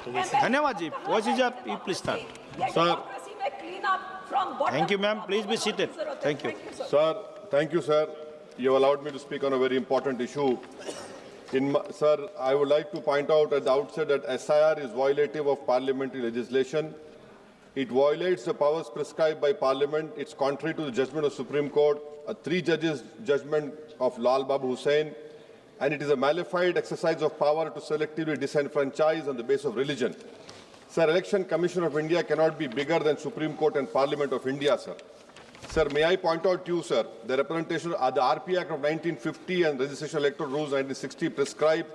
धन्यवाद जी. Owaisi ji, please start. Sir. Thank you, ma'am. Please be seated. Thank you. Sir, thank you, sir. You have allowed me to speak on a very important issue. Sir, I would like to point out at the outset that SIR is violative of parliamentary legislation. It violates the powers prescribed by Parliament. It's contrary to the judgment of Supreme Court, a 3 judges judgment of Lal Babu Hussain, and it is a malified exercise of power to selectively disenfranchise on the basis of religion. Sir, Election Commission of India cannot be bigger than Supreme Court and Parliament of India, sir. Sir, may I point out to you, sir, the representation of the RP Act of 1950 and Registration Electoral Rules 1960 prescribe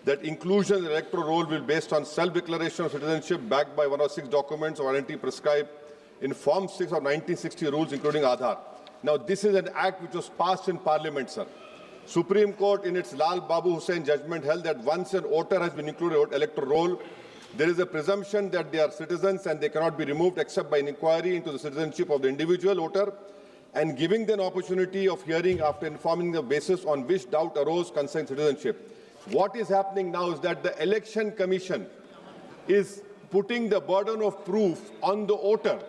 that inclusion in the electoral roll will be based on self-declaration of citizenship backed by 106 documents or identity prescribed in Form 6 of 1960 rules, including Aadhaar. Now, this is an act which was passed in Parliament, sir. Supreme Court, in its Lal Babu Hussain judgment, held that once an voter has been included in the electoral roll, there is a presumption that they are citizens and they cannot be removed except by an inquiry into the citizenship of the individual voter and giving them an opportunity of hearing after informing the basis on which doubt arose concerning citizenship. What is happening now is that the Election Commission is putting the burden of proof on the voter.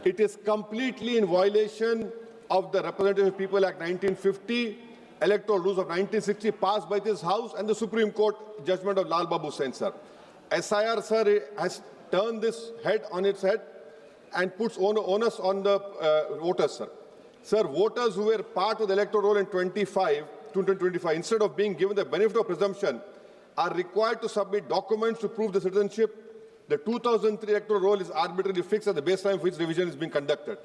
It is completely in violation of the Representative of People Act 1950, Electoral Rules of 1960 passed by this House and the Supreme Court judgment of Lal Babu Hussain, sir. SIR, sir, has turned this head on its head and puts onus on the voters, sir. Sir, voters who were part of the electoral roll in 2025, instead of being given the benefit of presumption, are required to submit documents to prove the citizenship. The 2003 electoral roll is arbitrarily fixed at the baseline for which revision is being conducted.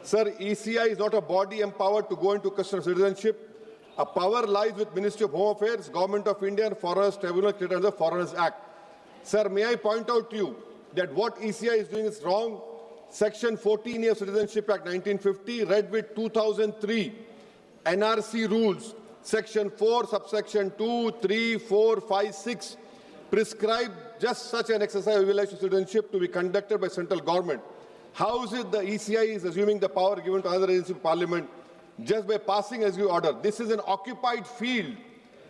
Sir, ECI is not a body empowered to go into question of citizenship. A power lies with Ministry of Home Affairs, Government of India, and Foreigners Tribunal created under the Foreigners Act. Sir, may I point out to you that what ECI is doing is wrong. Section 14A of Citizenship Act 1950, read with 2003 NRC rules, Section 4, subsection 2, 3, 4, 5, 6, prescribe just such an exercise of evaluation of citizenship to be conducted by central government. How is it the ECI is assuming the power given to another agency of Parliament just by passing as you order? This is an occupied field.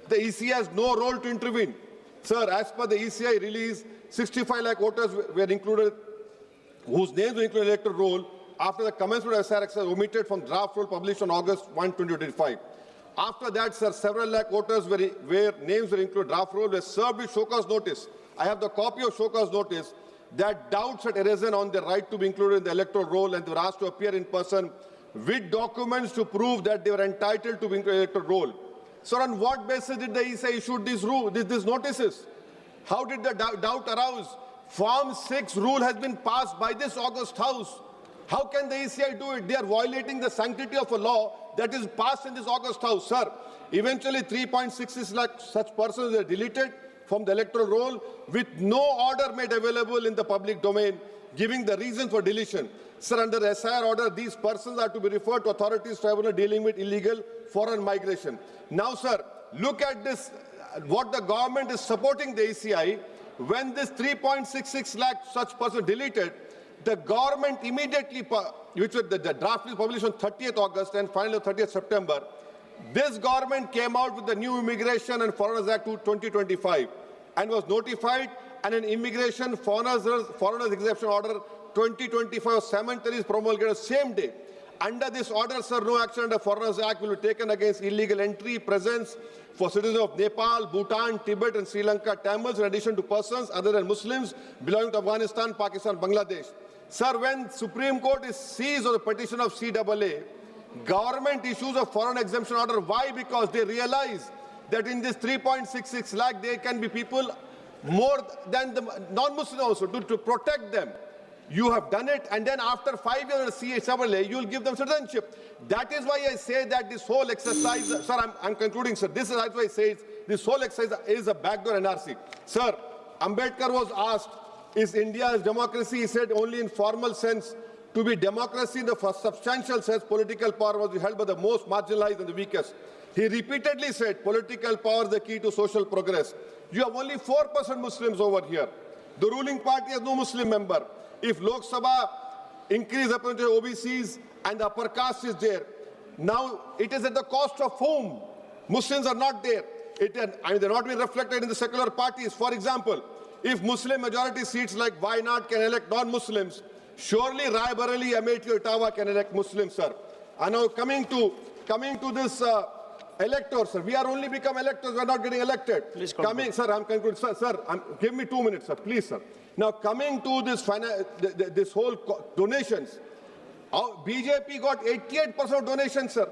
The ECI has no role to intervene. Sir, as per the ECI release, 65 lakh voters were included, whose names were included in the electoral roll after the commencement of SIR exercise omitted from draft roll published on August 1, 2025. After that, sir, several lakh voters where names were included draft roll were served with show cause notice. I have the copy of show cause notice that doubts had arisen on their right to be included in the electoral roll and they were asked to appear in person with documents to prove that they were entitled to be included in the electoral roll. Sir, on what basis did the ECI issue these notices? How did the doubt arouse? Form 6 rule has been passed by this August House. How can the ECI do it? They are violating the sanctity of a law that is passed in this August House. Sir, eventually 3.66 lakh such persons were deleted from the electoral roll with no order made available in the public domain, giving the reason for deletion. Sir, under the SIR order, these persons are to be referred to authorities tribunal dealing with illegal foreign migration. Now, sir, look at this, what the government is supporting the ECI. When this 3.66 lakh such persons deleted, the government immediately, which was the draft is published on 30th August and finally 30th September, this government came out with the new Immigration and Foreigners Act 2025 and was notified, and an Immigration Foreigners Exemption Order 2025 cemetery is promulgated the same day. Under this order, sir, no action under Foreigners Act will be taken against illegal entry, presence for citizens of Nepal, Bhutan, Tibet and Sri Lanka, Tamils, in addition to persons other than Muslims belonging to Afghanistan, Pakistan, Bangladesh. Sir, when Supreme Court is seized on the petition of CAA, government issues a foreign exemption order. Why? Because they realize that in this 3.66 lakh, there can be people more than the non-Muslims also to protect them. You have done it, and then after 5 years of CAA, you will give them citizenship. That is why I say that this whole exercise, sir, I'm concluding, sir. This is why I say this whole exercise is a backdoor NRC. Sir, Ambedkar was asked, is India's democracy? He said only in formal sense. To be democracy in the substantial sense, political power was held by the most marginalized and the weakest. He repeatedly said political power is the key to social progress. You have only 4% Muslims over here. The ruling party has no Muslim member. If Lok Sabha increase representation of OBCs and the upper caste is there, now it is at the cost of whom? Muslims are not there. They're not being reflected in the secular parties. For example, if Muslim majority seats like Wayanad can elect non-Muslims, surely Raebareli, Amethi, Etela can elect Muslims, sir. And now coming to this electors, sir. We are only become electors. We are not getting elected. Please coming, sir. I'm concluding, sir. Give me 2 minutes, sir. Please, sir. Now coming to this whole donations, BJP got 88% of donations, sir.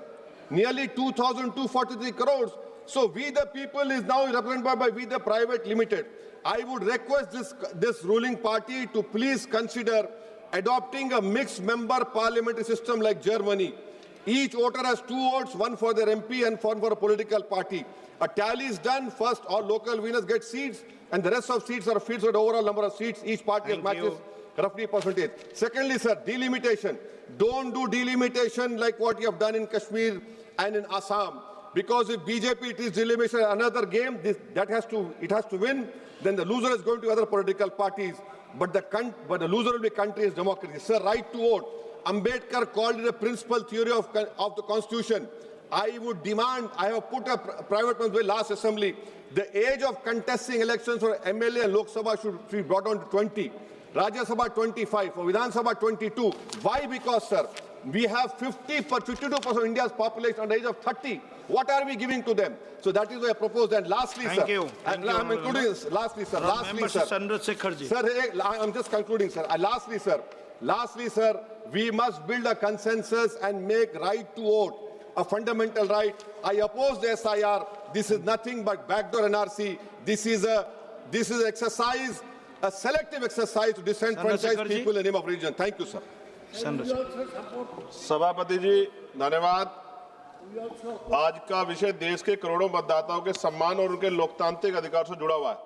Nearly 2,243 crores. So we the people is now represented by We the Private Limited. I would request this ruling party to please consider adopting a mixed member parliamentary system like Germany. Each voter has 2 votes, one for their MP and one for a political party. A tally is done. First, all local winners get seats, and the rest of seats are filled with the overall number of seats. Each party matches roughly percentage. Secondly, sir, delimitation. Don't do delimitation like what you have done in Kashmir and in Assam. Because if BJP it is delimitation, another game, it has to win, then the loser is going to other political parties. But the loser will be country's democracy. Sir, right to vote. Ambedkar called it a principal theory of the Constitution. I would demand, I have put a private bill last assembly, the age of contesting elections for MLA and Lok Sabha should be brought down to 20. Rajya Sabha 25, for Vidhan Sabha 22. Why? Because, sir, we have 52% of India's population under the age of 30. What are we giving to them? So that is what I propose. And lastly, Thank sir, you. and I'm including this. Lastly, sir. Sir, I'm just concluding, sir. Lastly, sir, we must build a consensus and make right to vote a fundamental right. I oppose the SIR. This is nothing but backdoor NRC. This is an exercise, a selective exercise to disenfranchise people in the name of religion. Thank you, sir. सभापति जी धन्यवाद। आज का विषय देश के करोड़ों मतदाताओं के सम्मान और उनके लोकतांत्रिक अधिकार से जुड़ा हुआ है।